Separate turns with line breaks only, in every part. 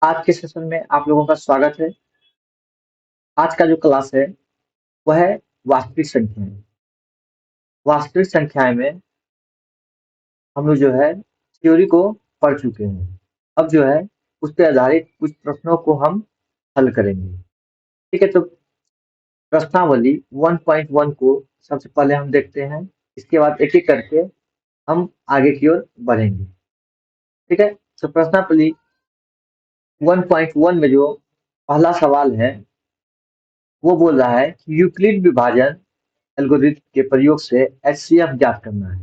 आज के सेशन में आप लोगों का स्वागत है। आज का जो क्लास है वह है वास्तविक संख्याएं। वास्तविक संख्याएं में हम लोग जो है थ्योरी को पढ़ चुके हैं। अब जो है उस पर आधारित कुछ प्रश्नों को हम हल करेंगे। ठीक है, तो प्रश्नावली 1.1 को सबसे पहले हम देखते हैं। इसके बाद एक एक करके हम आगे की ओर बढ़ेंगे। ठीक है, तो प्रश्नावली 1.1 में जो पहला सवाल है वो बोल रहा है कि यूक्लिड विभाजन एल्गोरिथम के प्रयोग से एचसीएफ ज्ञात करना है।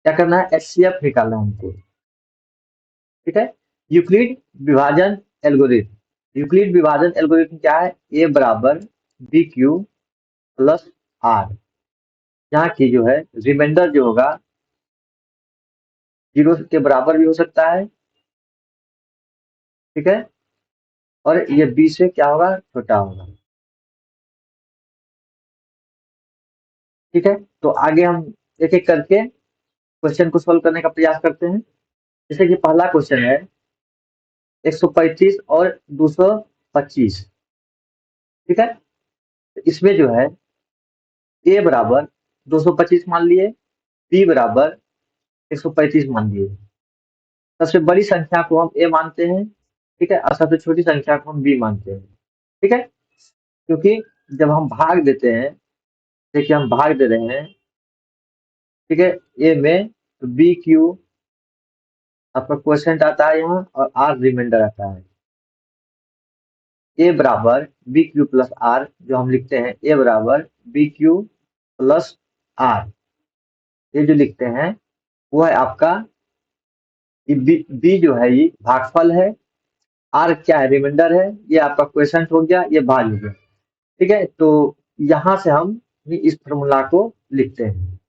क्या करना है? एचसीएफ निकालना है हमको। ठीक है, यूक्लिड विभाजन एल्गोरिथम। यूक्लिड विभाजन एल्गोरिथम क्या है? ए बराबर बी क्यू प्लस आर। यहाँ की जो है रिमाइंडर जो होगा 0 के बराबर भी हो सकता है। ठीक है, और ये बी से क्या होगा? छोटा होगा। ठीक है, तो आगे हम एक एक करके क्वेश्चन को सोल्व करने का प्रयास करते हैं। जैसे कि पहला क्वेश्चन है 135 और 225। ठीक है, तो इसमें जो है ए बराबर 225 मान लिए, बी बराबर 135 मान लिए। सबसे बड़ी संख्या को हम ए मानते हैं। ठीक है, और सबसे छोटी संख्या को हम बी मानते हैं। ठीक है, क्योंकि जब हम भाग देते हैं, देखिए हम भाग दे रहे हैं। ठीक है, ए में तो बी क्यू आपका क्वेश्चन आता है यहाँ, और आर रिमाइंडर आता है। ए बराबर बी क्यू प्लस आर, जो हम लिखते हैं ए बराबर बी क्यू प्लस आर, ये जो लिखते हैं वो है आपका बी जो है ये भागफल है, आर क्या है? रिमाइंडर है। ये आपका क्वेश्चन हो गया, ये भाग हो गया। ठीक है, तो यहाँ से हम इस फॉर्मूला को लिखते हैं।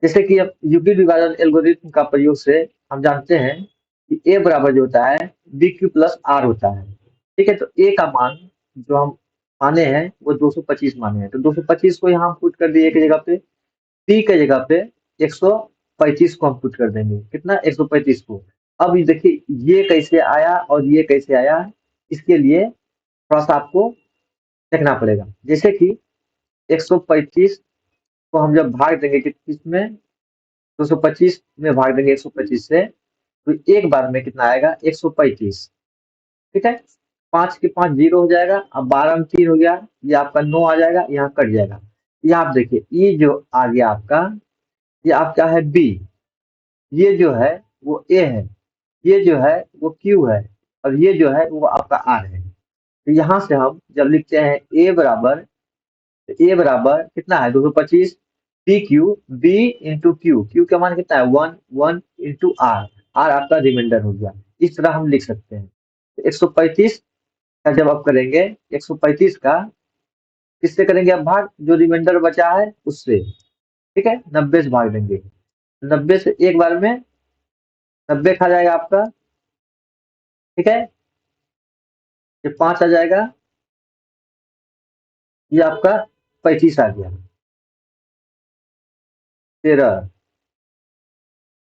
जैसे कि अब यूक्लिड विभाजन एल्गोरिथम का प्रयोग से हम जानते हैं कि ए बराबर जो होता है बी क्यू प्लस आर होता है। ठीक है, तो ए का मान जो हम माने हैं वो 225 माने हैं, तो 225 को यहाँ हम पुट कर दिए एक जगह पे। बी की जगह पे 135 को हम पुट कर देंगे। कितना? 135 को। अब ये देखिए ये कैसे आया और ये कैसे आया, इसके लिए थोड़ा सा आपको देखना पड़ेगा। जैसे कि 135 को हम जब भाग देंगे कि किसमें? 225 में भाग देंगे 125 से, तो एक बार में कितना आएगा? 135। ठीक है, 5 के 5 जीरो हो जाएगा। अब 12 में 3 हो गया, ये आपका 9 आ जाएगा, यहाँ कट जाएगा। ये आप देखिए ये जो आ गया आपका, ये आपका है बी, ये जो है वो ए है, ये जो है वो क्यू है, और ये जो है वो आपका आर है। तो यहाँ से हम जब लिखते हैं ए बराबर कितना है? 225 p q b into q, q का मान कितना है? 1 1 इंटू आर, आर आपका रिमाइंडर हो गया। इस तरह हम लिख सकते हैं। तो 135 का जब आप करेंगे, 135 का किससे करेंगे आप भाग? जो रिमाइंडर बचा है उससे। ठीक है, 90 से भाग देंगे। 90 से एक बार में 90 खा जाएगा आपका। ठीक है, ये 5 आ जाएगा, ये आपका 35 आ गया। 13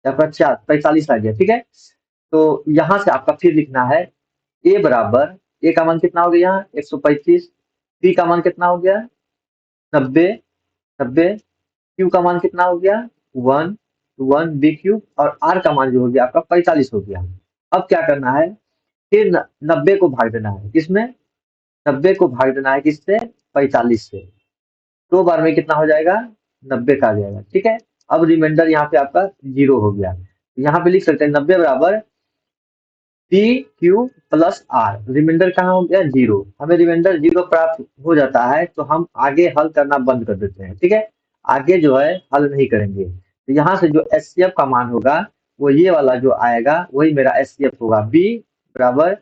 आपका 4 45 आ गया। ठीक है, तो यहाँ से आपका फिर लिखना है ए बराबर, ए का मान कितना हो गया यहाँ? 135। बी का मान कितना हो गया? 90। 90, क्यू का मान कितना हो गया? 1 1 बी क्यू, और आर का मान जो हो गया आपका 45 हो गया। अब क्या करना है? फिर 90 को भाग देना है किसमें? 90 को भाग देना है किससे? 45 से। दो बार में कितना हो जाएगा? 90 का आ जाएगा। ठीक है, अब रिमाइंडर यहाँ पे आपका 0 हो गया। यहाँ पे लिख सकते हैं 90 बराबर p q plus r, remainder कहाँ हो गया? 0। हमें रिमाइंडर 0 प्राप्त हो जाता है तो हम आगे हल करना बंद कर देते हैं। ठीक है, आगे जो है हल नहीं करेंगे। तो यहाँ से जो एचसीएफ का मान होगा वो ये वाला जो आएगा वही मेरा एचसीएफ होगा। बी बराबर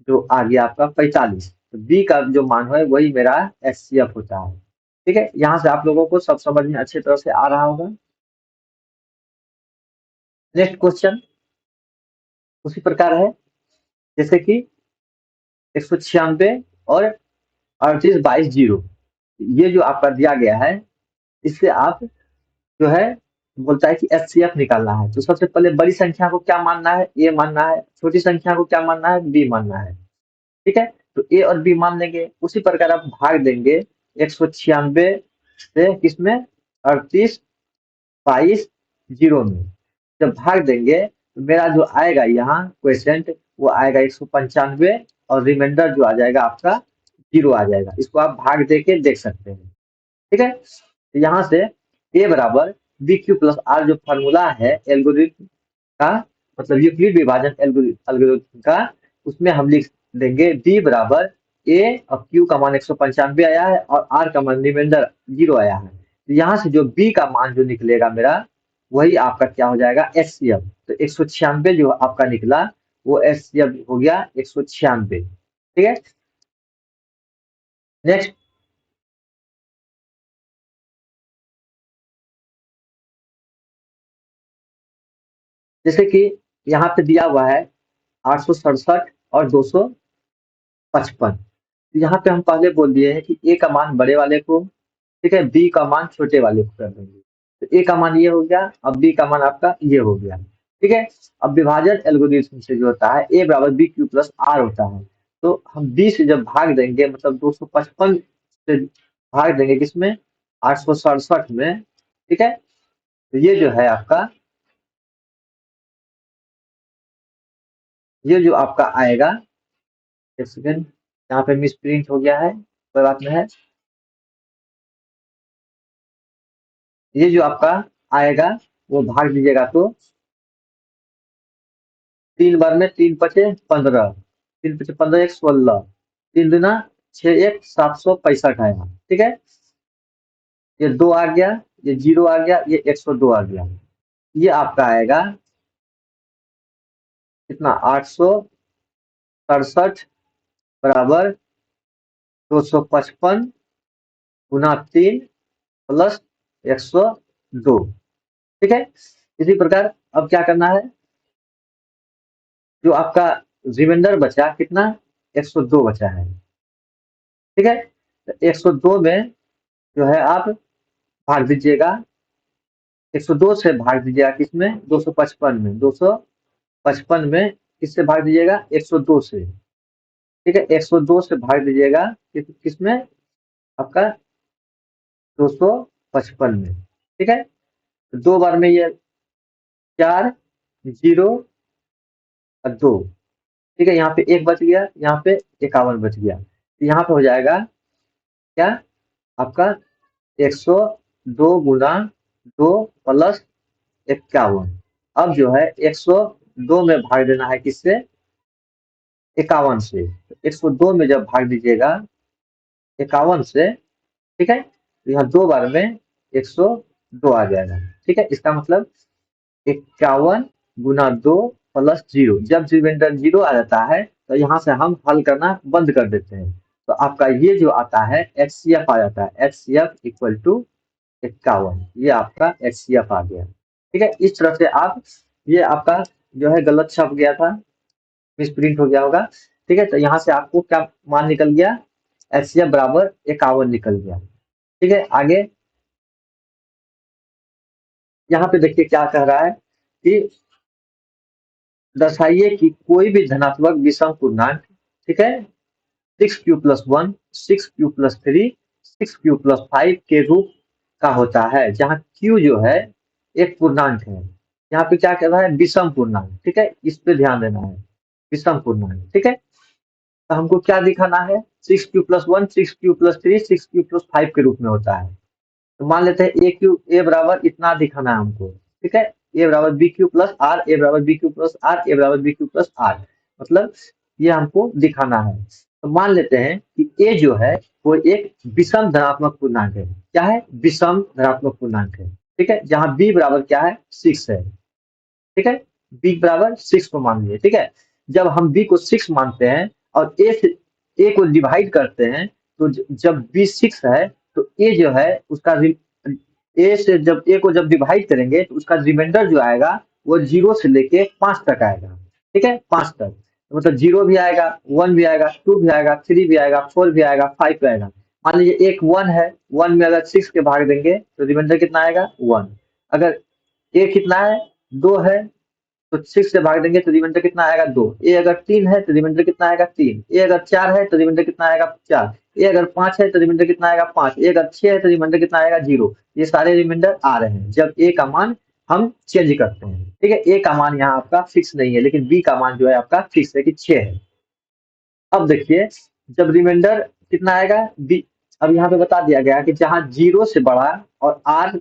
जो आ गया आपका 45, तो बी का जो मान है वही मेरा एचसीएफ होता है। ठीक है, यहाँ से आप लोगों को सब समझ में अच्छी तरह से आ रहा होगा। नेक्स्ट क्वेश्चन उसी प्रकार है। जैसे कि 196 और 38 22 0, ये जो आपका दिया गया है, इससे आप जो है बोलता है कि एचसीएफ निकालना है, तो सबसे पहले बड़ी संख्या को क्या मानना है, ए मानना है, छोटी संख्या को क्या मानना है, बी मानना है। ठीक है, तो ए और बी मान लेंगे, उसी प्रकार आप भाग देंगे 196 से किसमें, 38 22 जीरो में। जब भाग देंगे तो मेरा जो आएगा यहाँ क्वेश्चन वो आएगा 195, और रिमाइंडर जो आ जाएगा आपका जीरो आ जाएगा। इसको आप भाग दे के देख सकते हैं। ठीक है, तो यहाँ से ए बराबर बी क्यू प्लस आर जो फॉर्मूला है एल्गोरिथम का, मतलब यूक्लिड विभाजन एल्गोरिथम का, उसमें हम लिख देंगे बी बराबर ए और क्यू का मान 195 आया है और आर का मान रिमाइंडर जीरो आया है। तो यहाँ से जो बी का मान जो निकलेगा मेरा, वही आपका क्या हो जाएगा, एचसीएफ। तो 196 जो आपका निकला वो एचसीएफ हो गया 196। ठीक है, नेक्स्ट। जैसे कि यहाँ पे दिया हुआ है 867 और 255। यहाँ पे हम पहले बोल दिए हैं कि ए का मान बड़े वाले को, ठीक है, बी का मान छोटे वाले को कर देंगे। तो ए का मान ये हो गया, अब बी का मान आपका ये हो गया। ठीक है, अब विभाजन एल्गोरिथम से जो होता है ए बराबर बी क्यू प्लस आर होता है। तो हम बी से जब भाग देंगे, मतलब 255 से भाग देंगे किसमें, 867 में। ठीक है, तो ये जो है आपका, ये जो आपका आएगा, एक सेकेंड, यहाँ पे मिस प्रिंट हो गया है, कोई बात नहीं है। ये जो आपका आएगा वो भाग दीजिएगा तो 3 बार में 3 पचे 15, 3 पचे 15 एक 16, 3 दुना 6 एक 765 आया। ठीक है, ये 2 आ गया, ये 0 आ गया, ये 102 आ गया। ये आपका आएगा कितना, 867 बराबर 255 गुना 3 प्लस 102। ठीक है, इसी प्रकार अब क्या करना है, जो आपका रिमाइंडर बचा कितना, 102 बचा है। ठीक है, तो 102 में जो है आप भाग दीजिएगा, 102 से भाग दीजिएगा किसमें, 255 में, 255 में किससे भाग दीजिएगा, 102 से। ठीक है, 102 से भाग दीजिएगा किसमें, आपका 255 में। ठीक है, तो 2 बार में ये 4 0 और 2। ठीक है, यहाँ पे 1 बच गया, यहाँ पे 51 बच गया। तो यहाँ पे हो जाएगा क्या, आपका 102 गुना 2 प्लस 51। अब जो है 102 में भाग देना है किससे, 51 से। 102 में जब भाग दीजिएगा 51 से, ठीक है, तो यहाँ 2 बार में 102 आ जाएगा। ठीक है, इसका मतलब 51 गुना 2 प्लस 0। जब रिमाइंडर 0 आ जाता है तो यहाँ से हम हल करना बंद कर देते हैं। तो आपका ये जो आता है एचसीएफ आ जाता है, एचसीएफ इक्वल टू 51। ये आपका एचसीएफ आ गया। ठीक है, इस तरह से आप, ये आपका जो है गलत छप गया था, मिस प्रिंट हो गया होगा। ठीक है, तो यहाँ से आपको क्या मान निकल गया, एचसीएफ बराबर 51 निकल गया। ठीक है, आगे यहाँ पे देखिए क्या कह रहा है कि दर्शाइए कि कोई भी धनात्मक विषम पूर्णांक, ठीक है, 6q+1, 6q+3, 6q+5 के रूप का होता है, जहाँ q जो है एक पूर्णांक है। यहाँ पे क्या कह रहा है, विषम पूर्णांक। ठीक है, इस पे ध्यान देना है, विषम पूर्णांक। ठीक है, तो हमको क्या दिखाना है, 6q+1, 6q+3, 6q+5 के रूप में होता है। तो मान लेते हैं ए बराबर इतना दिखाना है हमको। ठीक है, ए बराबर बी क्यू प्लस आर, ए बराबर बी क्यू प्लस आर, ए बराबर बी क्यू प्लस आर, मतलब ये हमको दिखाना है। तो मान लेते हैं कि ए जो है वो एक विषम धनात्मक पूर्णांक है। क्या है, विषम धनात्मक पूर्णांक है। ठीक है, जहां बी बराबर क्या है, 6 है। ठीक है, बी बराबर 6 को मान लिए। ठीक है, जब हम बी को 6 मानते हैं और ए से ए को डिवाइड करते हैं, तो जब बी 6 है तो ए जो है उसका ए से जब ए को जब डिवाइड करेंगे तो उसका रिमाइंडर जो आएगा वो 0 से लेके 5 तक आएगा। ठीक है, 5 तक, तो मतलब 0 भी आएगा, 1 भी आएगा, 2 भी आएगा, 3 भी आएगा, 4 भी आएगा, 5 भी आएगा। मान लीजिए एक 1 है, 1 में अगर 6 के भाग देंगे तो रिमाइंडर कितना आएगा, 1। अगर ए कितना है, 2 है, तो 6 से भाग देंगे तो रिमाइंडर कितना आएगा, 2। ए अगर 3 है तो रिमाइंडर कितना आएगा, 3। ए अगर 4 है तो रिमाइंडर कितना आएगा, 4। ए अगर 5 है तो रिमाइंडर कितना आएगा, 5। ए अगर 6 है तो रिमाइंडर कितना आएगा, 0। ये सारे रिमाइंडर आ रहे हैं जब ए का मान हम चेंज करते हैं। ठीक है, ए का मान यहाँ आपका फिक्स नहीं है, लेकिन बी का मान जो है आपका फिक्स है कि 6 है। अब देखिए, जब रिमाइंडर कितना आएगा, बी, अब यहाँ पे बता दिया गया कि जहाँ 0 से बड़ा और आर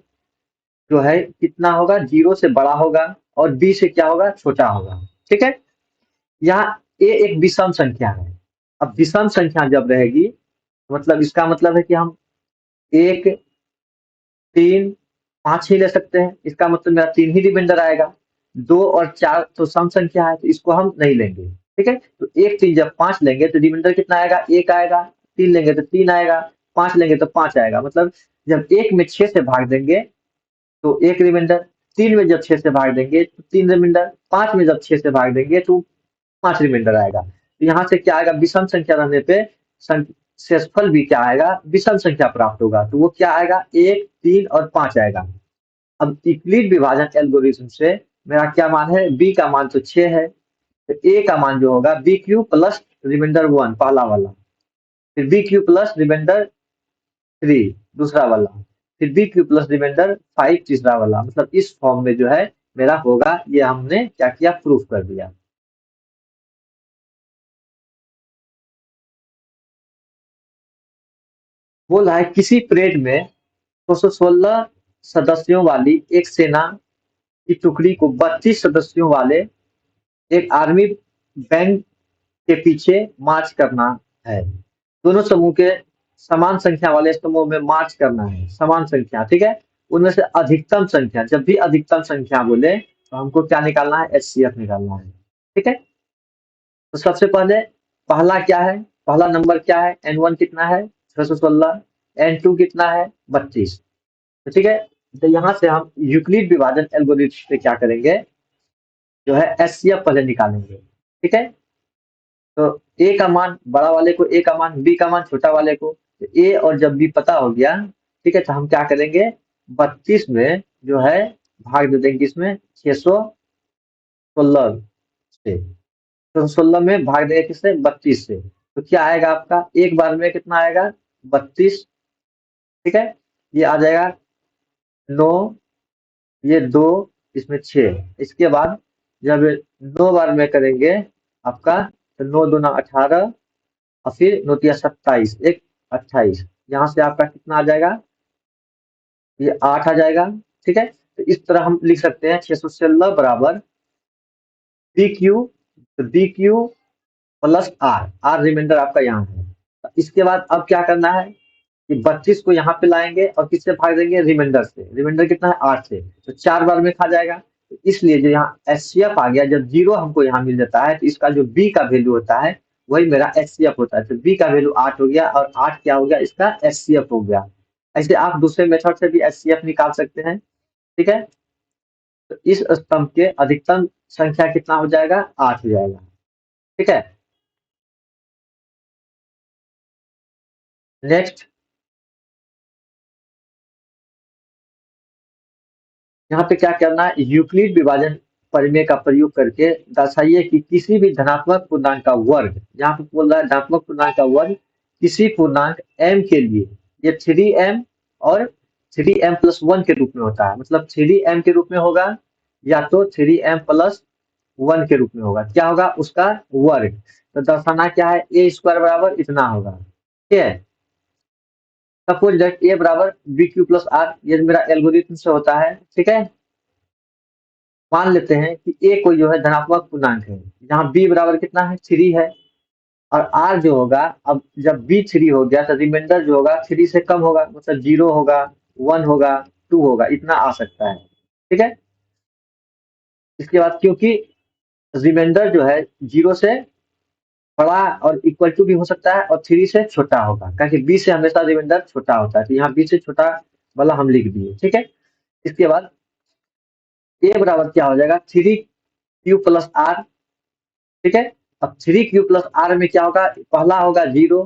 जो है कितना होगा, 0 से बड़ा होगा और बी से क्या होगा, छोटा होगा। ठीक है, यहाँ ए एक विषम संख्या है। अब विषम संख्या जब रहेगी, मतलब इसका मतलब है कि हम 1, 3, 5 ही ले सकते हैं। इसका मतलब मेरा 3 ही रिमाइंडर आएगा। 2 और 4 तो सम संख्या है, तो इसको हम नहीं लेंगे। ठीक है, तो 1, 3 जब 5 लेंगे तो रिमाइंडर कितना आएगा, 1 आएगा। 3 लेंगे तो 3 आएगा। 5 लेंगे तो 5 आएगा। मतलब जब 1 में 6 से भाग देंगे तो 1 रिमाइंडर, 3 में जब 6 से भाग देंगे तो 3 रिमाइंडर, 5 में जब 6 से भाग देंगे तो 5 रिमाइंडर आएगा। तो यहाँ से क्या आएगा, विषम संख्या रहने पे शेषफल भी क्या आएगा, विषम संख्या प्राप्त होगा। तो वो क्या आएगा, 1, 3 और 5 आएगा। अब यूक्लिड विभाजन एल्गोरिथम से मेरा क्या मान है, बी का मान तो 6 है, तो ए का मान जो होगा बी क्यू प्लस रिमाइंडर 1 पहला वाला, फिर बी क्यू प्लस रिमाइंडर 3 दूसरा वाला, फिर बी क्यू प्लस रिमाइंडर 5 तीसरा वाला। मतलब इस फॉर्म में जो है मेरा होगा। ये हमने क्या किया, प्रूफ कर दिया। बोला है किसी परेड में 216 सदस्यों वाली एक सेना की टुकड़ी को 32 सदस्यों वाले एक आर्मी बैंक के पीछे मार्च करना है। दोनों समूह के समान संख्या वाले समूह में मार्च करना है, समान संख्या। ठीक है, उनमें से अधिकतम संख्या, जब भी अधिकतम संख्या बोले तो हमको क्या निकालना है, एचसीएफ निकालना है। ठीक है, तो सबसे पहले पहला क्या है, पहला नंबर क्या है, N1 कितना है, 616। N2 कितना है, 32। तो ठीक है, तो यहाँ से हम यूक्लिड विभाजन एल्गोरिथम से क्या करेंगे, जो है एचसीएफ पहले निकालेंगे। ठीक है, तो ए का मान बड़ा वाले को, ए का मान, बी का मान छोटा वाले को। तो ए और जब बी पता हो गया, ठीक है, तो हम क्या करेंगे, 32 में जो है भाग दे देंगे इसमें 616 से। तो 16 में भाग देंगे किससे, 32 से। तो क्या आएगा आपका, एक बार में कितना आएगा, 32। ठीक है, ये आ जाएगा 9, ये 2, इसमें 6। इसके बाद जब 9 बार में करेंगे आपका, तो 9 दूना 18 और फिर 9 तिया 27, एक 28। यहाँ से आपका कितना आ जाएगा, ये 8 आ जाएगा। ठीक है, तो इस तरह हम लिख सकते हैं 616 बराबर बी क्यू, तो b q plus r, r remainder आपका यहाँ है। तो इसके बाद अब क्या करना है कि 32 को यहाँ पे लाएंगे और किससे भाग देंगे, रिमाइंडर से। रिमाइंडर कितना है, 8 से, तो 4 बार में खा जाएगा। तो इसलिए जो यहाँ एचसीएफ आ गया, जब 0 हमको यहाँ मिल जाता है तो इसका जो बी का वैल्यू होता है वही मेरा एचसीएफ होता है। तो बी का वैल्यू 8 हो गया और 8 क्या हो गया, इसका एचसीएफ हो गया। ऐसे आप दूसरे मेथड से भी एचसीएफ निकाल सकते हैं। ठीक है, तो इस स्तंभ के अधिकतम संख्या कितना हो जाएगा, 8 हो जाएगा। ठीक है, नेक्स्ट, यहाँ पे क्या करना है, यूक्लिड विभाजन प्रमेय का प्रयोग करके दर्शाइए कि किसी भी धनात्मक पूर्णांक का वर्ग, यहाँ पे बोल रहा है धनात्मक पूर्णांक का वर्ग किसी पूर्णांक m के लिए ये 3m और 3m प्लस 1 के रूप में होता है। मतलब 3m के रूप में होगा या तो 3m प्लस 1 के रूप में होगा। क्या होगा, उसका वर्ग। तो दर्शाना क्या है, ए स्क्वायर बराबर इतना होगा। ठीक है, सपोज दैट ए बराबर बी क्यू प्लस आर, ये मेरा एल्गोरिथम से होता है। ठीक है, मान लेते हैं कि ए कोई जो है धनात्मक पूर्णांक है, जहाँ बी बराबर कितना है, 3 है, और आर जो होगा, अब जब बी 3 हो गया तो रिमाइंडर जो होगा 3 से कम होगा, मतलब 0 होगा, 1 होगा, 2 होगा, इतना आ सकता है। ठीक है, इसके बाद क्योंकि रिमाइंडर जो है 0 से बड़ा और इक्वल टू भी हो सकता है और 3 से छोटा होगा, क्योंकि बी से हमेशा रिमाइंडर छोटा होता है। तो यहाँ बी से छोटा वाला हम लिख दिए। ठीक है, इसके बाद ए बराबर क्या हो जाएगा, 3q प्लस आर। ठीक है, अब 3q प्लस आर में क्या होगा, पहला होगा 0,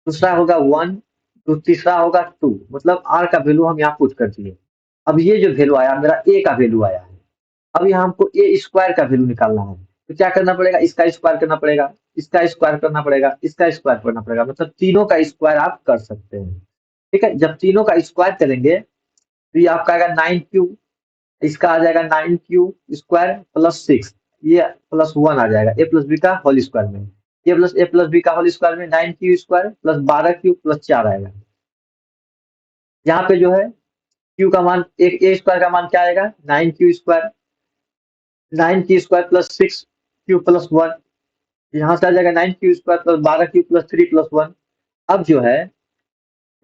दूसरा होगा 1, तो तीसरा होगा 2। मतलब आर का वैल्यू हम यहाँ पुट कर दिए। अब ये जो वैल्यू आया मेरा ए का वैल्यू आया है। अब यहाँ हमको ए स्क्वायर का वैल्यू निकालना है, तो क्या करना पड़ेगा, इसका स्क्वायर करना पड़ेगा, इसका स्क्वायर करना पड़ेगा, इसका स्क्वायर करना पड़ेगा, मतलब तीनों का स्क्वायर आप कर सकते हैं। ठीक है, जब तीनों का स्क्वायर करेंगे तो ये आपका आएगा 9 क्यू, इसका आ जाएगा 9 क्यू स्क्वायर प्लस 6, ये प्लस 1 आ जाएगा ए प्लस बी का होल स्क्वायर में, ए प्लस बी का होल स्क्वायर में 9 Q square plus 12 Q plus 4 आएगा। यहाँ पे जो है क्यू का मान, एक ए स्क्वायर का मान क्या आएगा, 9 Q square, 9 Q square plus 6 Q plus 1, यहाँ से आ जाएगा 9 Q square plus 12 Q plus 3 plus 1। अब जो है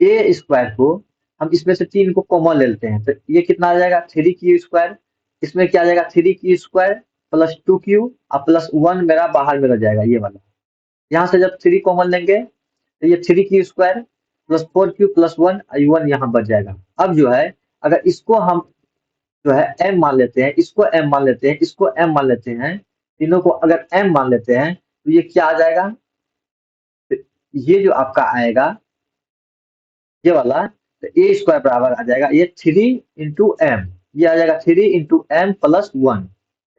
ए स्क्वायर को हम इसमें से 3 को कॉमन ले लेते हैं, तो ये कितना आ जाएगा 3 क्यू स्क्वायर, इसमें क्या आ जाएगा 3 क्यू स्क्वायर प्लस 2 क्यू और प्लस 1 मेरा बाहर में रह जाएगा ये वाला। यहाँ से जब 3 कॉमन लेंगे तो ये 3 Q square plus 4 Q plus 1 1 यहाँ बच जाएगा। अब जो है अगर इसको हम जो है एम मान लेते हैं, इसको एम मान लेते हैं, इसको एम मान लेते हैं, तीनों को अगर एम मान लेते हैं तो ये क्या आ जाएगा, तो ये जो आपका आएगा ये वाला, तो ए स्क्वायर बराबर आ जाएगा ये 3 इंटू एम, ये आ जाएगा 3 into m plus 1,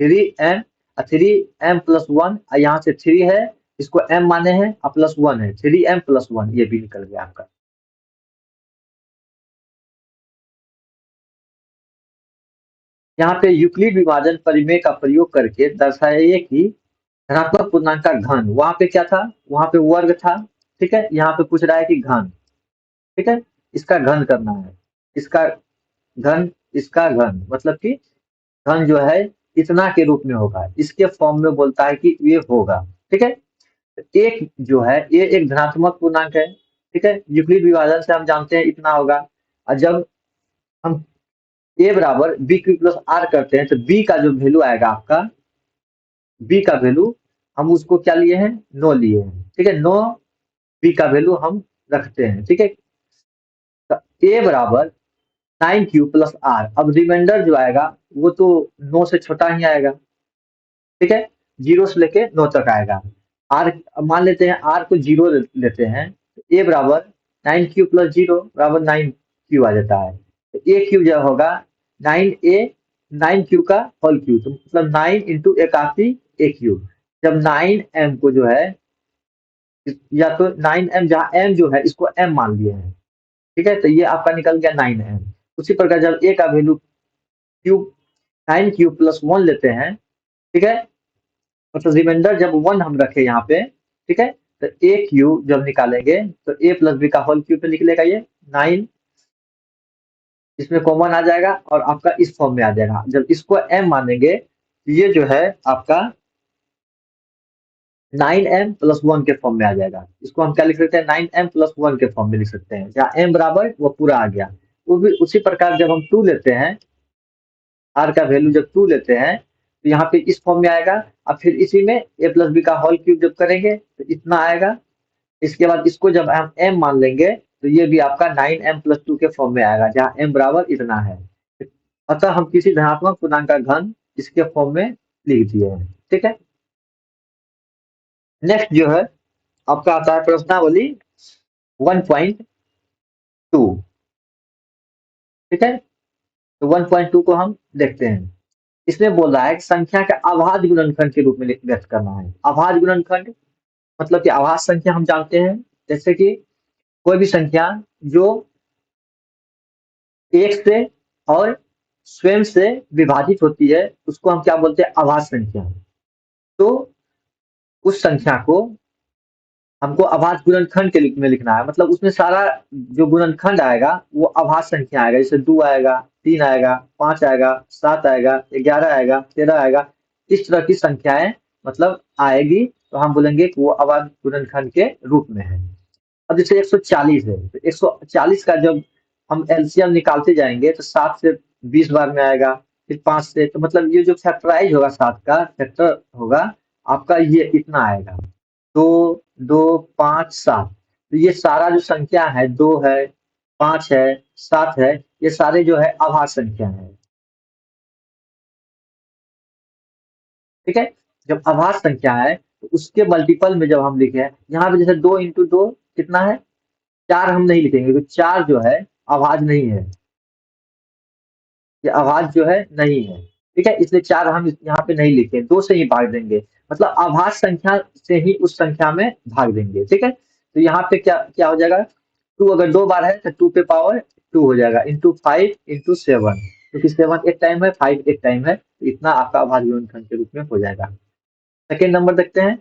3 m, 3 m plus 1, यहाँ से 3 है, इसको एम माने हैं और प्लस 1 है, 3 एम प्लस 1, ये भी निकल गया आपका। यहाँ पे यूक्लिड विभाजन परिमेय का प्रयोग करके दर्शाइए कि धनात्मक पूर्णांक का घन, वहां पे क्या था, वहां पे वर्ग था, ठीक है, यहाँ पे पूछ रहा है कि घन, ठीक है, इसका घन करना है, इसका घन, इसका घन मतलब कि घन जो है इतना के रूप में होगा, इसके फॉर्म में बोलता है कि ये होगा। ठीक है, तो एक जो है ये एक धनात्मक पूर्णांक है, ठीक है, यूक्लिड विभाजन से हम जानते हैं इतना होगा। और जब हम ए बराबर बी क्यू प्लस आर करते हैं तो बी का जो वैल्यू आएगा आपका, बी का वैल्यू हम उसको क्या लिए हैं, 9 लिए हैं, ठीक है, 9 बी का वैल्यू हम रखते हैं। ठीक है, तो ए बराबर 9 क्यू प्लस आर, अब रिमाइंडर जो आएगा वो तो 9 से छोटा ही आएगा, ठीक है, 0 से लेके 9 तक आएगा। आर मान लेते हैं, आर को 0 लेते हैं, तो ए बराबर 9 क्यू प्लस 0 बराबर 9 क्यू आ जाता है, तो ए क्यू जो होगा 9 ए, 9 क्यू का होल क्यू, तो मतलब 9 इंटू 81 ए क्यू। जब 9 एम को जो है, या तो 9 एम, जहाँ एम जो है इसको एम मान लिए हैं, ठीक है, तो ये आपका निकल गया 9 एम। उसी प्रकार जब ए का वैल्यू क्यू 9 क्यू प्लस 1 लेते हैं, ठीक है, मतलब रिमाइंडर जब 1 हम रखे यहाँ पे, ठीक है, तो ए क्यू जब निकालेंगे तो ए प्लस बी का होल क्यू पे निकलेगा ये 9, इसमें कॉमन आ जाएगा और आपका इस फॉर्म में आ जाएगा। जब इसको एम मानेंगे तो ये जो है आपका 9m+1 के फॉर्म में आ जाएगा। इसको हम क्या लिख सकते हैं, 9m+1 के फॉर्म में लिख सकते हैं, जहाँ m बराबर वो पूरा आ गया। वो भी उसी प्रकार जब हम 2 लेते हैं, r का वैल्यू जब 2 लेते हैं तो यहाँ पे इस फॉर्म में आएगा, और फिर इसी में a प्लस बी का होल क्यूब जब करेंगे तो इतना आएगा। इसके बाद इसको जब हम m मान लेंगे तो ये भी आपका 9m+2 के फॉर्म में आएगा, जहाँ m बराबर इतना है। अतः हम किसी धनात्मक पूर्णांक का घन इसके फॉर्म में लिख दिए हैं। ठीक है, नेक्स्ट जो है आपका आता है प्रश्नावली 1.2। ठीक है, तो 1.2 को हम देखते हैं। इसमें बोल रहा है कि संख्या के अभाज्य गुणनखंड के रूप में व्यक्त करना है। अभाज्य गुणनखंड मतलब कि अभाज्य संख्या हम जानते हैं, जैसे कि कोई भी संख्या जो एक से और स्वयं से विभाजित होती है उसको हम क्या बोलते हैं, अभाज्य संख्या। तो उस संख्या को हमको अभाज्य गुणनखंड के रूप में लिखना है, मतलब उसमें सारा जो गुणनखंड आएगा वो अभाज्य संख्या आएगा, जैसे 2 आएगा, 3 आएगा, 5 आएगा, 7 आएगा, 11 आएगा, 13 आएगा, इस तरह की संख्याएं मतलब आएगी, तो हम बोलेंगे कि वो अभाज्य गुणनखंड के रूप में है। अब जैसे 140 है, तो 140 का जब हम एलसीएम निकालते जाएंगे तो 7 से 20 बार में आएगा, फिर 5 से, तो मतलब ये जो फैक्टराइज होगा, 7 का फैक्टर होगा आपका, ये इतना आएगा, 2, 2, 5, 7। तो ये सारा जो संख्या है, 2 है, 5 है, 7 है, ये सारे जो है अभाज्य संख्या है। ठीक है, जब अभाज्य संख्या है तो उसके मल्टीपल में जब हम लिखे, यहाँ पे जैसे 2 इंटू 2 कितना है, 4 हम नहीं लिखेंगे, तो 4 जो है अभाज्य नहीं है। ये आभाज्य जो है नहीं है। ठीक है, इसलिए 4 हम यहाँ पे नहीं लिखे, 2 से ही भाग देंगे, मतलब आभाज्य संख्या से ही उस संख्या में भाग देंगे। ठीक है, तो यहाँ पे क्या क्या हो जाएगा, 2 अगर 2 बार है तो 2 पे पावर 2 हो जाएगा, इंटू 5 इंटू 7, क्योंकि 7 एक टाइम है, 5 एक टाइम है, तो इतना आपका अभाज्य गुणनखंड के रूप में हो जाएगा। सेकेंड नंबर देखते हैं,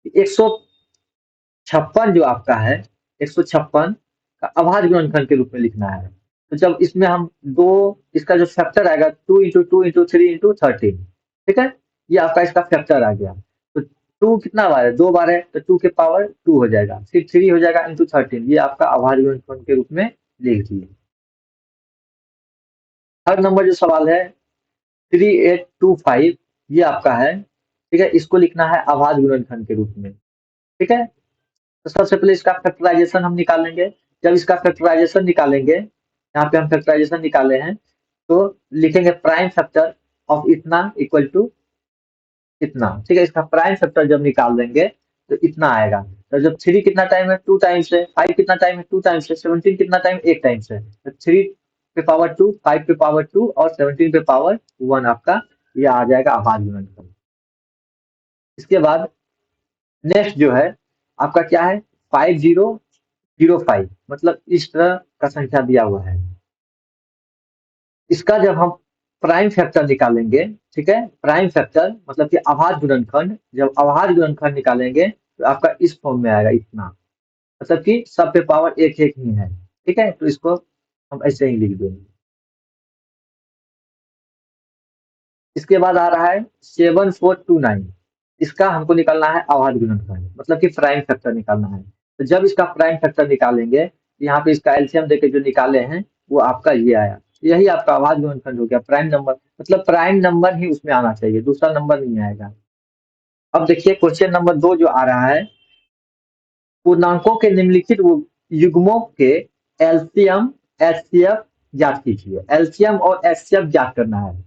156 जो आपका है, 156 का अभाज्य गुणनखंड के रूप में लिखना है। तो जब इसमें हम दो, इसका जो फैक्टर आएगा 2 इंटू 2 इंटू 3 इंटू 13, ठीक है, ये आपका इसका फैक्टर आ गया। तो 2 कितना बार है, 2 बार है, तो 2 के पावर 2 हो जाएगा, फिर 3 हो जाएगा इंटू 13, ये आपका अभाज्य गुणनखंड के रूप में लिख दिए। थर्ड नंबर जो सवाल है 3825, ये आपका है। ठीक है, इसको लिखना है अभाज्य गुणनखंड के रूप में। ठीक है, तो सबसे पहले इसका फैक्टराइजेशन हम निकालेंगे। जब इसका फैक्टराइजेशन निकालेंगे, यहाँ पे हम फैक्टराइजेशन निकाले हैं, तो लिखेंगे प्राइम फैक्टर ऑफ इतना इक्वल टू इतना। ठीक है, इसका प्राइम फैक्टर जब निकाल देंगे तो इतना आएगा। तो जब 3 कितना टाइम है, 2 टाइम्स है, 5 कितना टाइम है, 2 टाइम्स है, 17 कितना टाइम, 1 टाइम्स है, तो 3 पे पावर 2, 5 पे पावर 2 और 17 पे पावर 1 आपका ये आ जाएगा अभाज्य गुणनखंड। इसके बाद नेक्स्ट जो है आपका क्या है, 5005, मतलब इस तरह का संख्या दिया हुआ है। इसका जब हम प्राइम फैक्टर निकालेंगे, ठीक है, प्राइम फैक्टर मतलब कि अभाज्य गुणनखंड, जब अभाज्य गुणनखंड निकालेंगे तो आपका इस फॉर्म में आएगा इतना, मतलब कि सब पे पावर एक एक ही है। ठीक है, तो इसको हम ऐसे ही लिख देंगे। इसके बाद आ रहा है 7429, इसका हमको निकालना है अभाज्य गुणनखंड, मतलब कि प्राइम फैक्टर निकालना है। तो जब इसका प्राइम फैक्टर निकालेंगे, यहाँ पे इसका एलसीएम देके जो निकाले हैं वो आपका ये आया, यही आपका अभाज्य गुणनखंड हो गया। प्राइम नंबर मतलब प्राइम नंबर ही उसमें आना चाहिए, दूसरा नंबर नहीं आएगा। अब देखिए क्वेश्चन नंबर 2 जो आ रहा है, पूर्णांकों के निम्नलिखित युग्मों के एलसीएम एचसीएफ ज्ञात कीजिए। एलसीएम और एचसीएफ ज्ञात करना है।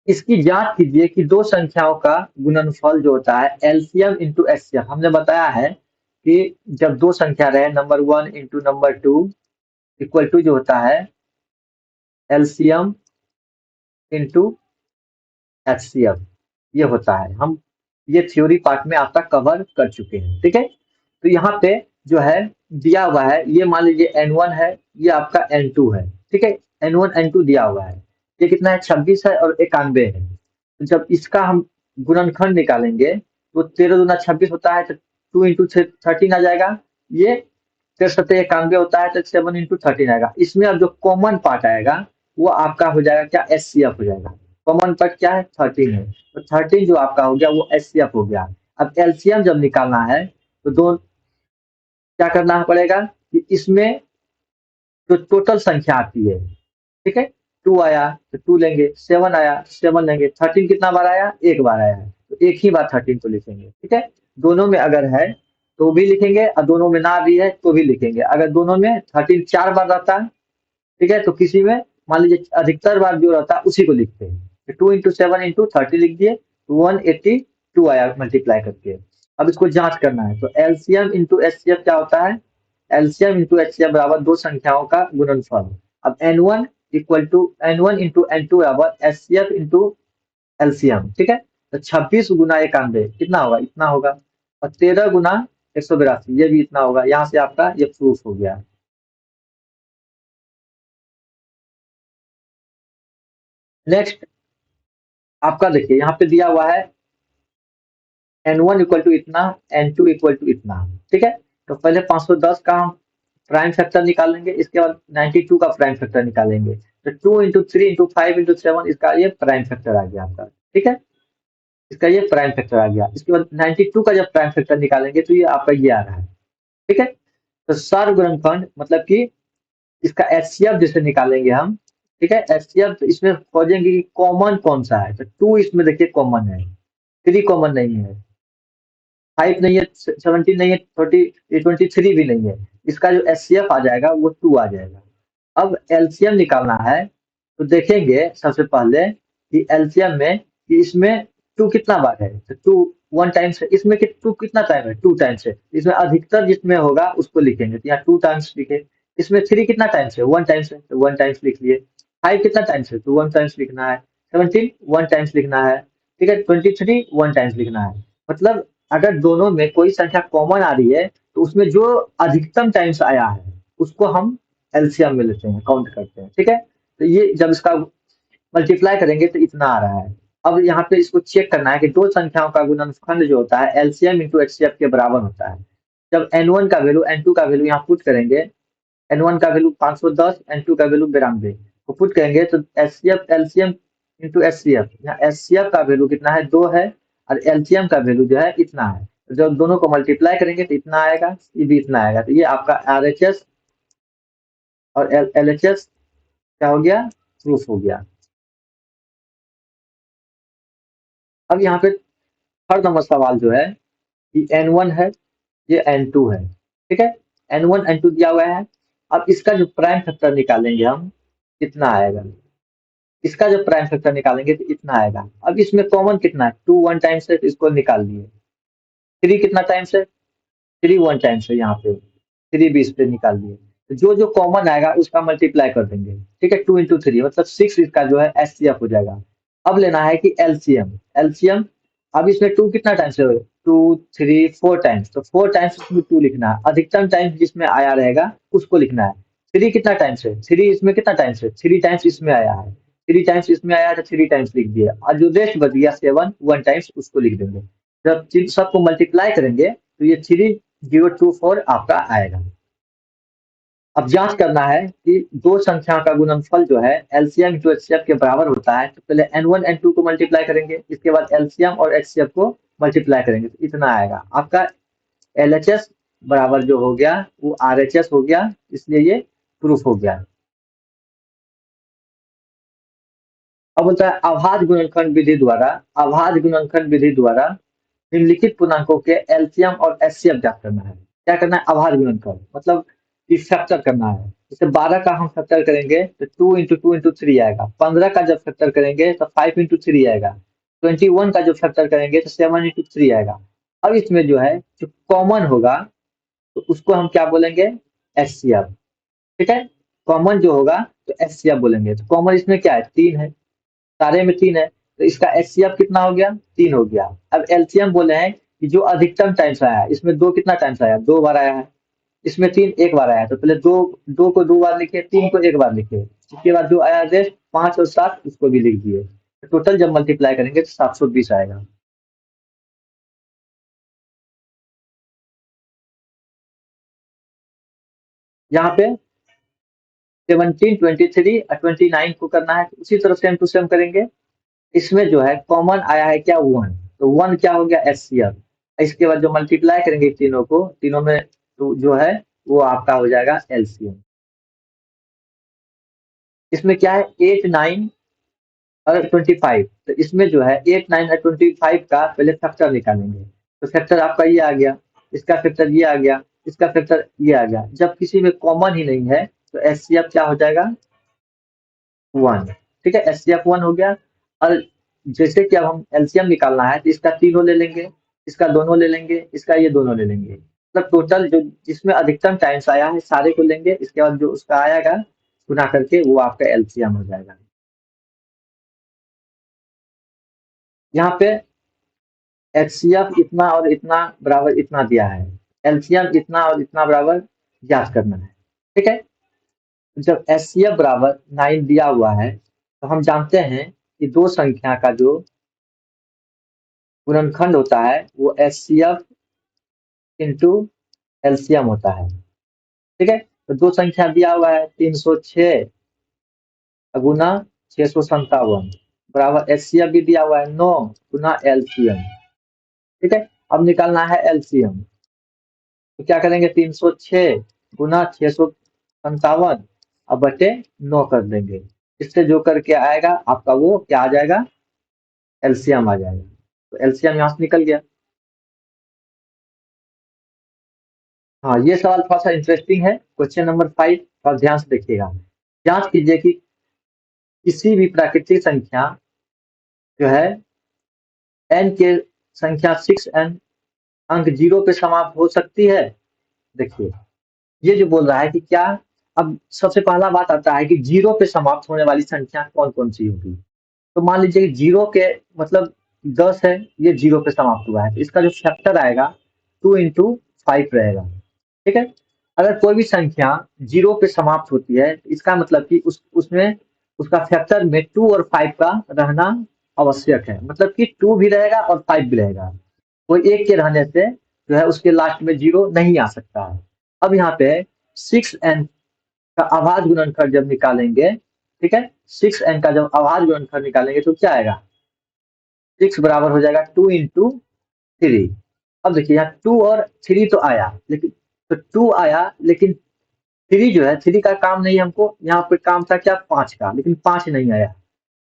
इसकी जांच कीजिए कि दो संख्याओं का गुणनफल जो होता है एलसीएम इंटू एचसीएफ, हमने बताया है कि जब दो संख्या रहे, number 1 into number 2 equal to जो होता है एलसीएम इंटू एचसीएफ, ये होता है। हम ये थ्योरी पार्ट में आपका कवर कर चुके हैं। ठीक है, तो यहाँ पे जो है दिया हुआ है, ये मान लीजिए N1 है, ये आपका N2 है। ठीक है, N1 N2 दिया हुआ है, ये कितना है, 26 है और 91 है। तो जब इसका हम गुणनखंड निकालेंगे तो 13 दूना 26 होता है, तो 2 इंटू 13 आ जाएगा। ये 13 होता है, तो 7 इंटू 13 आएगा। इसमें अब जो कॉमन पार्ट आएगा वो आपका हो जाएगा क्या, एचसीएफ हो जाएगा। कॉमन पार्ट क्या है, 13 है, तो 13 जो आपका हो गया वो एचसीएफ हो गया। अब एलसीएम जब निकालना है तो दो क्या करना पड़ेगा कि इसमें जो टोटल संख्या आती है, ठीक है, 2 आया तो 2 लेंगे, 7 आया तो 7 लेंगे, 13 कितना बार आया, एक बार आया है, तो एक ही बार 13 को लिखेंगे। ठीक है, दोनों में अगर है तो भी लिखेंगे और दोनों में ना भी है तो भी लिखेंगे। अगर दोनों में 13 4 बार रहता है, ठीक है, तो किसी में मान लीजिए अधिकतर बार जो रहता है उसी को लिखते हैं। 2 इंटू 7 इंटू 30 लिख दिए, 182 आया मल्टीप्लाई करके। अब इसको जांच करना है, तो एलसीएम इंटू एचसीएफ क्या होता है, एलसीएम इंटू एचसीएफ बराबर दो संख्याओं का गुणनफल। अब N1 equal to N1 into N2 बराबर एचसीएफ इंटू एलसीएम। ठीक है, तो 26 गुना 91 कितना होगा, इतना होगा, और 13 गुना 182 ये भी इतना होगा। यहाँ से आपका ये प्रूफ हो गया। नेक्स्ट आपका देखिए यहाँ पे दिया हुआ है N1 इक्वल टू इतना, N2 इक्वल टू इतना। ठीक है, तो पहले 510 का हम प्राइम फैक्टर निकालेंगे, इसके बाद 92 का प्राइम फैक्टर निकालेंगे। तो 2 इंटू 3 इंटू 5 इंटू 7 इसका ये प्राइम फैक्टर आ गया आपका। ठीक है, इसका ये प्राइम फैक्टर आ गया। इसके बाद 92 का जब प्राइम फैक्टर निकालेंगे तो ये आपका ये आ रहा है। ठीक है, तो सर्वगुणनखंड मतलब कि इसका एचसीएफ जैसे निकालेंगे हम। ठीक है, एचसीएफ तो इसमें खोजेंगे कि कॉमन कौन सा है, तो 2 इसमें देखिए कॉमन है, 3 कॉमन नहीं है, 5 नहीं है, 17 नहीं है, 23 भी नहीं है। इसका जो एचसीएफ आ जाएगा वो 2 आ जाएगा। अब एलसीएम निकालना है, तो देखेंगे सबसे पहले कि एलसीएम में कि इसमें 2 कितना बार है, तो 2 1 टाइम्स है, इसमें कि 2 कितना टाइम है, 2 टाइम्स है। इसमें अधिकतर जिसमें होगा उसको लिखेंगे, तो यहाँ 2 टाइम्स लिखे। इसमें 3 कितना टाइम्स है, 1 टाइम्स है, तो 1 टाइम्स लिख लिए। 5 कितना टाइम्स है तो 1 टाइम्स लिखना है। 17 1 टाइम्स लिखना है। ठीक है, 23 1 टाइम्स लिखना है। मतलब अगर दोनों में कोई संख्या कॉमन आ रही है तो उसमें जो अधिकतम टाइम्स आया है उसको हम एलसीएम में लेते हैं, काउंट करते हैं। ठीक है, तो ये जब इसका मल्टीप्लाई करेंगे तो इतना आ रहा है। अब यहाँ पे इसको चेक करना है कि दो संख्याओं का गुणनखंड जो होता है एलसीएम इंटू एचसीएफ के बराबर होता है। जब n1 का वैल्यू n2 का वैल्यू यहाँ पुट करेंगे, n1 का वैल्यू 510, n2 का वैल्यू 92 को पुट करेंगे तो एचसीएफ एलसीएम इंटू एचसीएफ, यहाँ एचसीएफ का वैल्यू कितना है 2 है और एलसीएम का वैल्यू जो है इतना है। तो जब दोनों को मल्टीप्लाई करेंगे तो इतना आएगा, ये भी इतना आएगा। तो ये आपका आरएचएस और एलएचएस क्या हो गया, प्रूफ हो गया। अब यहाँ पे थर्ड नंबर सवाल जो है कि n1 है, ये n2 है। ठीक है, n1 n2 दिया हुआ है। अब इसका जो प्राइम फैक्टर निकालेंगे हम, कितना आएगा, इसका जो प्राइम फैक्टर निकालेंगे तो इतना आएगा। अब इसमें कॉमन कितना है, 2 1 टाइम्स है तो इसको निकाल लिए। 3 कितना टाइम्स है, 3 1 टाइम्स है, यहाँ पे 3 भी इस पे निकाल दिए। तो जो जो कॉमन आएगा उसका मल्टीप्लाई कर देंगे। ठीक है, 2 इंटू 3 मतलब 6 इसका जो है एचसीएफ हो जाएगा। अब लेना है कि एलसीएम, एलसीएम। अब इसमें 2 कितना टाइम्स है, 2 3 4 टाइम्स, तो 4 टाइम्स इसमें 2 लिखना है। अधिकतम टाइम्स जिसमें आया रहेगा उसको लिखना है। 3 कितना टाइम्स है, 3 इसमें कितना टाइम्स है, 3 टाइम्स इसमें आया है। 3 टाइम्स इसमें आया है तो 3 टाइम्स लिख दिया, और जो रेस्ट बच गया 7 1 टाइम्स उसको लिख देंगे। जब सबको मल्टीप्लाई करेंगे तो ये 3024 आपका आएगा। अब जांच करना है कि दो संख्याओं का गुणनफल जो है एलसीएम इंटू एचसीएफ के बराबर होता है। तो पहले n1 n2 को मल्टीप्लाई करेंगे, इसके बाद एलसीएम और एचसीएफ को मल्टीप्लाई करेंगे तो इतना आएगा आपका एलएचएस बराबर जो हो गया वो आरएचएस हो गया, इसलिए ये प्रूफ हो गया। अब होता है अभाज्य गुणनखंड विधि द्वारा, अभाज्य गुणनखंड विधि द्वारा निम्नलिखित पूर्णांकों के एलसीएम और एचसीएफ ज्ञात करना है। क्या करना है, अभाज्य गुणनखंड मतलब कि फैक्टर करना है। जैसे 12 का हम फैक्टर करेंगे तो 2 इंटू 2 इंटू 3 आएगा। 15 का जब फैक्टर करेंगे तो 5 इंटू 3 आएगा। 21 का जो फैक्टर करेंगे तो 7 इंटू 3 आएगा। अब इसमें जो है जो कॉमन होगा तो उसको हम क्या बोलेंगे, एचसीएफ। ठीक है, कॉमन जो होगा तो एचसीएफ बोलेंगे। तो कॉमन इसमें क्या है, 3 है, सारे में 3 है, तो इसका एचसीएफ कितना हो गया, 3 हो गया। अब एलसीएम बोले हैं कि जो अधिकतम टाइम्स आया है, इसमें 2 कितना टाइम्स आया, 2 बार आया है। इसमें 3 एक बार आया है, तो पहले 2 2 को 2 बार लिखे, 3 को एक बार लिखे। इसके बाद जो आया रेस्ट 5 और 7 उसको भी लिख दिए। तो टोटल जब मल्टीप्लाई करेंगे तो 720 आएगा। यहाँ पे 17 23 और 29 को करना है, उसी तरह सेम टू सेम करेंगे। इसमें जो है कॉमन आया है क्या, 1, तो 1 क्या हो गया, एचसीएफ। इसके बाद जो मल्टीप्लाई करेंगे तीनों को, तीनों में तो जो है वो आपका हो जाएगा एलसीएम। इसमें क्या है 8 9 और 25, तो इसमें जो है 8 9 और 25 का पहले फैक्टर निकालेंगे। तो फैक्टर आपका ये आ गया, इसका फैक्टर ये आ गया, इसका फैक्टर ये आ गया। जब किसी में कॉमन ही नहीं है तो एचसीएफ क्या हो जाएगा, 1। ठीक है, एचसीएफ 1 हो गया। और जैसे कि अब हम एलसीएम निकालना है तो इसका तीनों ले लेंगे, इसका दोनों ले लेंगे, इसका ये दोनों ले लेंगे। मतलब टोटल जो जिसमें अधिकतम टाइम्स आया है सारे को लेंगे, इसके बाद जो उसका आएगा गुना करके वो आपका एलसीएम हो जाएगा। यहाँ पे एचसीएफ इतना और इतना बराबर इतना दिया है, एलसीएम इतना और इतना बराबर ज्ञात करना है। ठीक है, जब एचसीएफ बराबर 9 दिया हुआ है तो हम जानते हैं कि दो संख्या का जो गुणनखंड होता है वो एचसीएफ इंटू एलसीएम होता है। ठीक है, तो दो संख्या दिया हुआ है 306 गुना 657 बराबर एचसीएफ भी दिया हुआ है 9 गुना एलसीएम। ठीक है, अब निकालना है एलसीएम। तो क्या करेंगे, 306 गुना 657 अब बटे 9 कर देंगे। इससे जो करके आएगा आपका वो क्या आ जाएगा, एलसीएम आ जाएगा। तो एलसीएम यहाँ से निकल गया। हाँ, ये सवाल थोड़ा सा इंटरेस्टिंग है, क्वेश्चन नंबर 5, थोड़ा ध्यान से देखिएगा। जांच कीजिए कि किसी भी प्राकृतिक संख्या जो है n के संख्या 6n अंक 0 पे समाप्त हो सकती है। देखिए ये जो बोल रहा है कि क्या अब सबसे पहला बात आता है कि जीरो पे समाप्त होने वाली संख्या कौन कौन सी होगी। तो मान लीजिए कि जीरो के मतलब 10 है, ये जीरो पे समाप्त हुआ है, तो इसका जो फैक्टर आएगा 2 into 5 रहेगा। ठीक है। अगर कोई भी संख्या जीरो पे समाप्त होती है, तो इसका मतलब कि उसमें उसका फैक्टर में 2 और 5 का रहना आवश्यक है, मतलब कि 2 भी रहेगा और 5 भी रहेगा। कोई एक के रहने से जो है उसके लास्ट में जीरो नहीं आ सकता है। अब यहाँ पे 6n का आभाज्य गुणनखंड जब निकालेंगे, ठीक है, 6n का जब आभाज्य गुणनखंड निकालेंगे तो क्या आएगा, 6 बराबर हो जाएगा 2 into 3। अब देखिए यहाँ 2 और 3 तो आया, लेकिन तो 2 आया, लेकिन 3 जो है, 3 का काम नहीं, हमको यहाँ पे काम था क्या, 5 का, लेकिन 5 नहीं आया।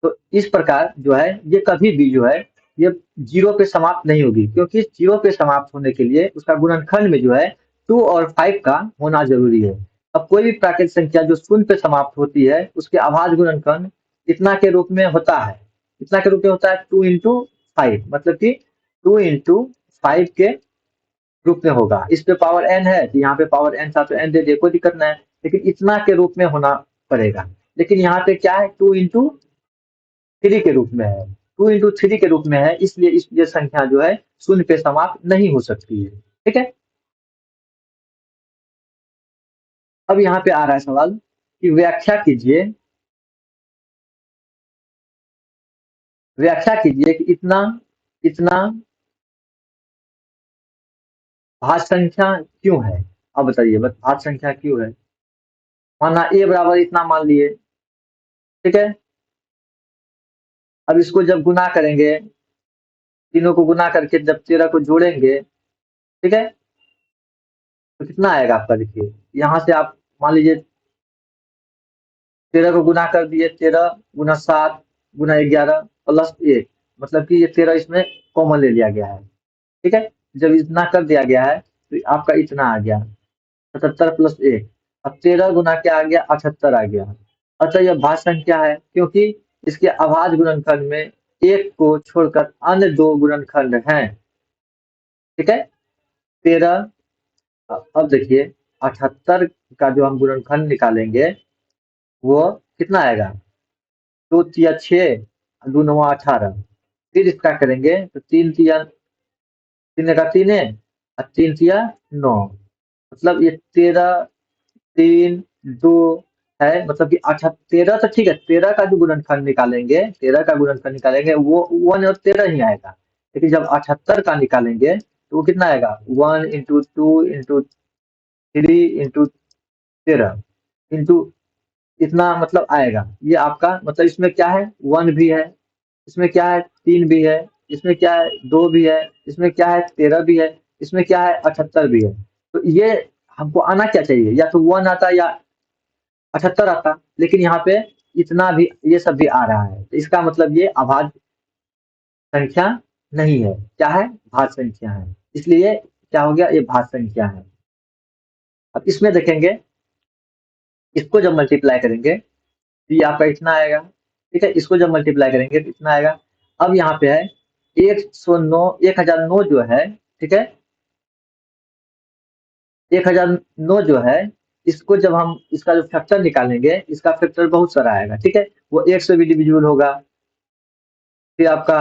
तो इस प्रकार जो है ये कभी भी जो है ये जीरो पे समाप्त नहीं होगी, क्योंकि जीरो पे समाप्त होने के लिए उसका गुणनखंड में जो है 2 और 5 का होना जरूरी है। अब कोई भी प्राकृतिक संख्या जो शून्य पे समाप्त होती है उसके आभाज्य गुणनखंड इतना के रूप में होता है, इतना के रूप में होता है 2 into 5, मतलब कि 2 into 5 के रूप में होगा। इस पे पावर n है, तो यहाँ पे पावर n था तो n दे दिए, कोई दिक्कत नहीं है, लेकिन इतना के रूप में होना पड़ेगा। लेकिन यहाँ पे क्या है, 2 into 3 के रूप में है, 2 into 3 के रूप में है, इसलिए इस ये संख्या जो है शून्य पे समाप्त नहीं हो सकती है। ठीक है। अब यहाँ पे आ रहा है सवाल कि व्याख्या कीजिए कि इतना इतना भाज्य संख्या क्यों है। अब बताइए, बस भाज्य संख्या क्यों है। माना a बराबर इतना मान लिए, ठीक है। अब इसको जब गुना करेंगे, तीनों को गुना करके जब 13 को जोड़ेंगे, ठीक है, तो कितना आएगा आपका, देखिए यहाँ से आप मान लीजिए 13 को गुना कर दिए, 13 गुना 7 गुना 11 प्लस 1, मतलब कि ये 13 इसमें कॉमन ले लिया गया है। ठीक है। जब इतना कर दिया गया है तो आपका इतना आ गया 77 प्लस 1। अब 13 गुना क्या आ गया, 78 आ गया। अतः यह भाज्य संख्या है, क्योंकि इसके अभाज्य गुणनखंड में एक को छोड़कर अन्य दो गुणनखंड हैं। ठीक है। 13, अब देखिए 78 का जो हम गुणनखंड निकालेंगे वो कितना आएगा, 2 तिया 6, 2 9 18। फिर इसका करेंगे तो 3 का 3 और 3 तिया 9, मतलब ये 13 3 2 है, मतलब कि 13 तो ठीक है, 13 का जो गुणनखंड निकालेंगे, 13 का गुणनखंड निकालेंगे वो 1 और 13 ही आएगा। लेकिन जब 78 का निकालेंगे तो वो कितना आएगा, 1 into 2 into 3 into 13 इंटू इतना मतलब आएगा। ये आपका मतलब इसमें क्या है, 1 भी है, इसमें क्या है, 3 भी है, इसमें क्या है, 2 भी है, इसमें क्या है, 13 भी है, इसमें क्या है, 78 भी है। तो ये हमको आना क्या चाहिए, या तो 1 आता या 78 आता, लेकिन यहाँ पे इतना भी, ये सब भी आ रहा है, तो इसका मतलब ये अभाज्य संख्या नहीं है, क्या है, भाज्य संख्या है। इसलिए क्या हो गया, ये भाज्य संख्या है। अब इसमें देखेंगे, इसको जब मल्टीप्लाई करेंगे तो ये आपका इतना आएगा। ठीक है। इसको जब मल्टीप्लाई करेंगे तो इतना आएगा। अब यहाँ पे है 109, 1009 जो है, ठीक है, 1009 जो है, इसको जब हम इसका जो फैक्टर निकालेंगे, इसका फैक्टर बहुत सारा आएगा। ठीक है। वो 1 से भी डिविजिबल होगा। फिर आपका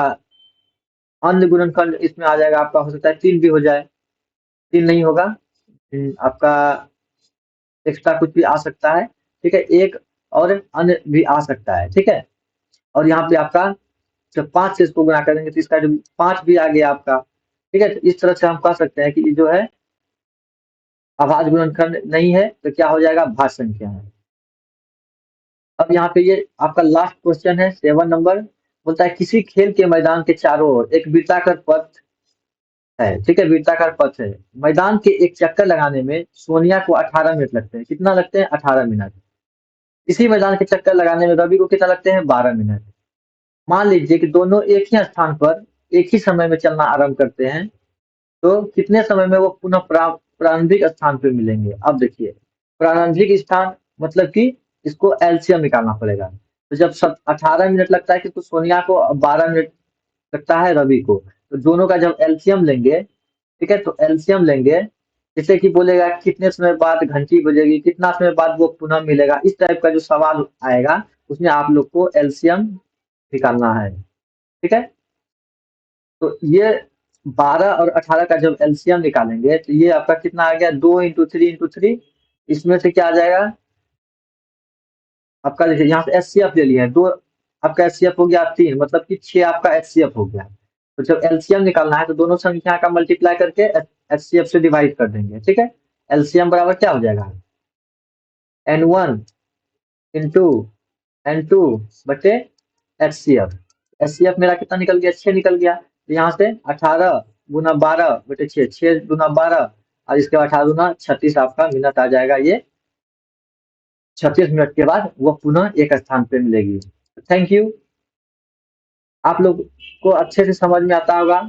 अन्य गुणनखंड इसमें आ जाएगा, आपका हो सकता है 3 भी हो जाए, 3 नहीं होगा, आपका एक्स्ट्रा कुछ भी आ सकता है। ठीक है। एक और अन्य भी आ सकता है। ठीक है। और यहाँ पे आपका जब 5 से इसको गुणा करेंगे तो इसका जो 5 भी आ गया आपका। ठीक है। तो इस तरह से हम कह सकते हैं कि ये जो है अभाज्य गुणनखंड नहीं है, तो क्या हो जाएगा, भाज्य संख्या है। अब यहाँ पे ये आपका लास्ट क्वेश्चन है 7 नंबर, बोलता है किसी खेल के मैदान के चारों ओर एक वृत्ताकार पथ है। ठीक है। वृत्ताकार पथ है, मैदान के एक चक्कर लगाने में सोनिया को 18 मिनट लगते हैं। कितना लगते हैं, 18 मिनट। इसी मैदान के चक्कर लगाने में रवि को कितना लगते हैं, 12 मिनट। मान लीजिए कि दोनों एक ही स्थान पर एक ही समय में चलना आरंभ करते हैं, तो कितने समय में वो पुनः प्रारंभिक स्थान पे मिलेंगे। अब देखिए, प्रारंभिक स्थान मतलब कि इसको एलसीएम निकालना पड़ेगा। तो जब सब 18 मिनट लगता है कि तो सोनिया को, 12 मिनट लगता है रवि को, तो दोनों का जब एलसीएम लेंगे, ठीक है, तो एलसीएम लेंगे जैसे कि बोलेगा कितने समय बाद घंटी बजेगी, कितना समय बाद वो पुनः मिलेगा, इस टाइप का जो सवाल आएगा उसमें आप लोग को एलसीएम निकालना है। ठीक है, तो ये 12 और 18 का जब एलसीएम निकालेंगे तो ये आपका कितना आ गया, 2 × 3 × 3। इसमें से क्या आ जाएगा आपका, देखिए यहाँ से एचसीएफ ले लिया है, दो आपका एचसीएफ हो गया 3, मतलब कि 6 आपका एचसीएफ हो गया। तो जब एलसीएम निकालना है तो दोनों संख्या का मल्टीप्लाई करके एचसीएफ से डिवाइड कर देंगे। ठीक है, एलसीएम बराबर क्या हो जाएगा, N1 इंटू N2 बटे एचसीएफ। एचसीएफ मेरा कितना निकल गया, 6 निकल गया। तो यहाँ से 18 × 12 बटे 6, 6 × 12 और इसके बाद 18 × 36 आपका मिनट आ जाएगा। ये 36 मिनट के बाद वो पुनः एक स्थान पे मिलेगी। थैंक यू, आप लोग को अच्छे से समझ में आता होगा।